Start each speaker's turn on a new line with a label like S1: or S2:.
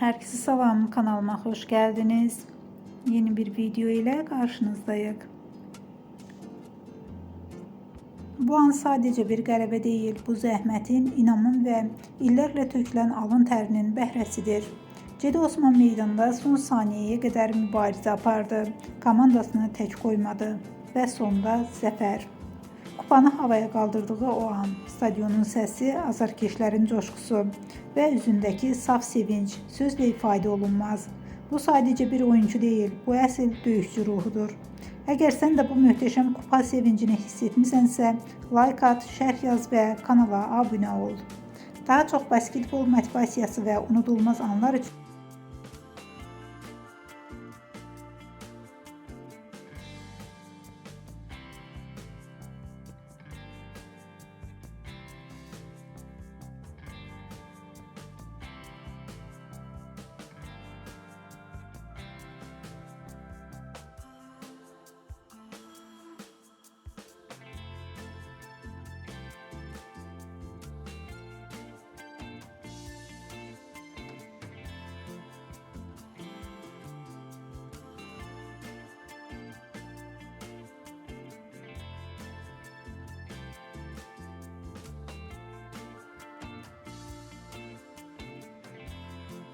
S1: Herkese salam, kanalıma hoş geldiniz. Yeni bir video ile karşınızdayız. Bu an sadece bir qələbə değil, bu zəhmətin, inamın və illərlə tökülən alın tərinin bəhrəsidir. Cedi Osman meydanda son saniyəyə qədər mübarizə apardı, komandasını tək qoymadı və sonda zəfər. Kupanı havaya qaldırdığı o an, stadionun səsi, azarkeşlərin coşqusu və üzündəki saf sevinç sözlə ifadə olunmaz. Bu sadəcə bir oyuncu deyil, bu əsl döyüşçü ruhudur. Əgər sən də bu möhtəşəm kupa sevincini hiss etmisənsə, like at, şərh yaz və kanala abunə ol. Daha çox basketbol motivasiyası və unudulmaz anlar üçün